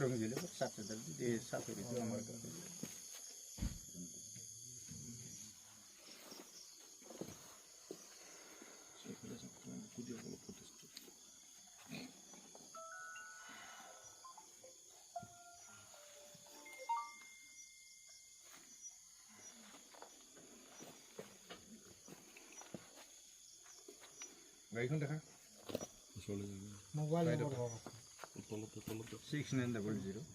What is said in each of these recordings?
Rongile por sape de sape de amar ka গাড়ীখন দেখা mobile number 6900 380957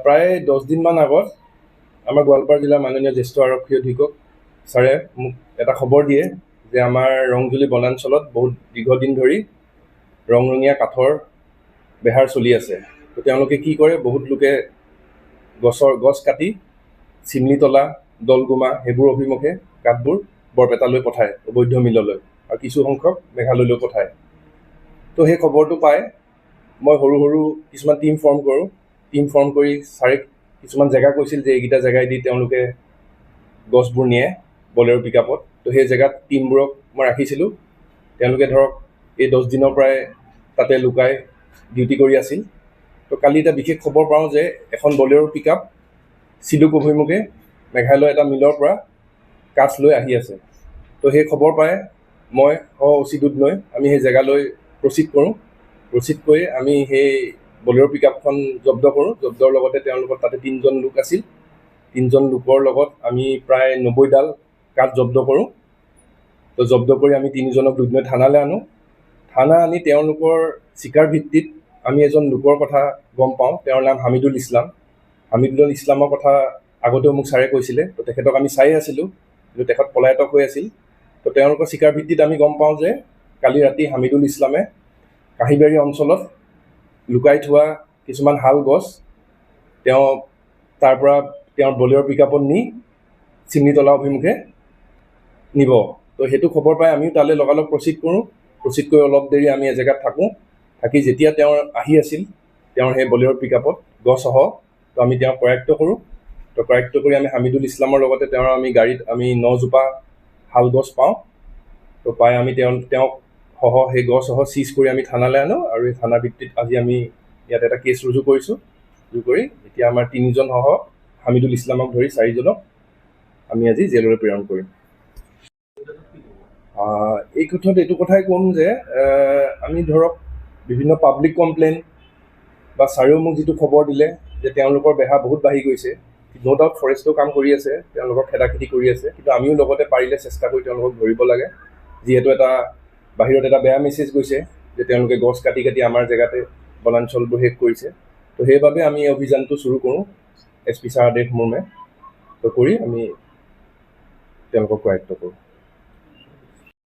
প্ৰায় 10 দিনমান আগত আমাৰ গোৱালপাৰা জিলাৰ মাননীয় জ্যেষ্ঠ আৰক্ষী অধীক্ষক ছাৰে মোক এটা খবৰ দিয়ে যে আমাৰ ৰংজুলি বনাঞ্চলত বহুত দীৰ্ঘদিন ধৰি ৰঙৰঙীয়া কাঠৰ বেহাৰ চলি আছে। তো তেওঁলোকে কি কৰে, বহুত লোকে গছ কাটি চিমনিতলা, দলগুমা সেইবোৰ অভিমুখে কাঠবোৰ বৰপেটালৈ পঠায়, অবৈধ মিললৈ, আৰু কিছু সংখ্যক মেঘালয়লৈ পঠায়। তো সেই খবৰটো পাই মই সৰু সৰু কিছুমান টিম ফৰ্ম কৰোঁ। টিম ফৰ্ম কৰি ছাৰে কিছুমান জেগা কৈছিল যে এইকেইটা জেগাইদি তেওঁলোকে গছবোৰ নিয়ে বলেৰো পিকআপত। তো সেই জেগাত টিমবোৰক মই ৰাখিছিলোঁ। তেওঁলোকে ধৰক এই 10 দিনৰ পৰাই তাতে লুকাই ডিউটি কৰি আছিল। তো কালি এটা বিশেষ খবৰ পাওঁ যে এখন বলেৰো পিকআপ চিলুক অভিমুখে মেঘালয় এটা মিলৰ পৰা কাঠ লৈ আহি আছে। তো সেই খবৰ পাই মই অচিদুত নৈ আমি সেই জেগালৈ প্ৰচিড কৰোঁ। প্ৰচিড কৰি আমি সেই বলেৰো পিকআপখন জব্দ কৰোঁ। জব্দৰ লগতে তেওঁলোকৰ তাতে 3জন লোক আছিল। 3জন লোকৰ লগত আমি প্ৰায় 90ডাল কাঠ জব্দ কৰোঁ। তো জব্দ কৰি আমি 3জনক দুধনৈ থানালৈ আনো। থানা আনি তেওঁলোকৰ স্বীকাৰ ভিত্তিত আমি এজন লোকৰ কথা গম পাওঁ, তেওঁৰ নাম হামিদুল ইছলাম। হামিদুল ইছলামৰ কথা আগতেও মোক ছাৰে কৈছিলে। তো তেখেতক আমি চাই আছিলোঁ, কিন্তু তেখেত পলায়তক হৈ আছিল। তো তেওঁলোকৰ স্বীকাৰ ভিত্তিত আমি গম পাওঁ যে কালি ৰাতি হামিদুল ইছলামে কাহিবাৰী অঞ্চলত লুকাই থোৱা কিছুমান শাল গছ তেওঁ তাৰ পৰা তেওঁৰ বলেৰো পিকআপত নি চিমনিতলা অভিমুখে নিব। তো সেইটো খবৰ পাই আমিও তালৈ লগালগ প্ৰচিড কৰোঁ। প্ৰচিড কৰি অলপ দেৰি আমি এজেগাত থাকোঁ। থাকি যেতিয়া তেওঁ আহি আছিল তেওঁৰ সেই বলেৰো পিকআপত গছসহ, তো আমি তেওঁক কৰায়ত্ব কৰোঁ। তো কৰায়ত্ব কৰি আমি হামিদুল ইছলামৰ লগতে আমি গাড়ীত 9 জোপা শাল গছ পাওঁ। তো পাই আমি তেওঁক সহ সেই গছসহ চিজ কৰি আমি থানালৈ আনো, আৰু এই থানাৰ ভিত্তিত আজি আমি ইয়াত এটা কেছ ৰুজু কৰিছোঁ। ৰুজু কৰি এতিয়া আমাৰ 3জন সহ হামিদুল ইছলামক ধৰি 4জনক আমি আজি জেললৈ প্ৰেৰণ কৰিম। এই কথাত এইটো কথাই ক'ম যে আমি ধৰক বিভিন্ন পাব্লিক কমপ্লেইন বা ছাৰেও মোক যিটো খবৰ দিলে যে তেওঁলোকৰ বেহা বহুত বাঢ়ি গৈছে, ন' ডাউট ফৰেষ্টেও কাম কৰি আছে, তেওঁলোকক খেদাখেদি কৰি আছে, কিন্তু আমিও লগতে পাৰিলে চেষ্টা কৰি তেওঁলোকক ধৰিব লাগে, যিহেতু এটা বাহিৰত এটা বেয়া মেছেজ গৈছে যে তেওঁলোকে গছ কাটি কাটি আমাৰ জেগাতে বনাঞ্চলবোৰ শেষ কৰিছে। তো সেইবাবে আমি এই অভিযানটো চুৰু কৰোঁ SP ছাৰ আদেশ মৰ্মে, তো কৰি আমি তেওঁলোকক কৰায়ত্ব কৰোঁ।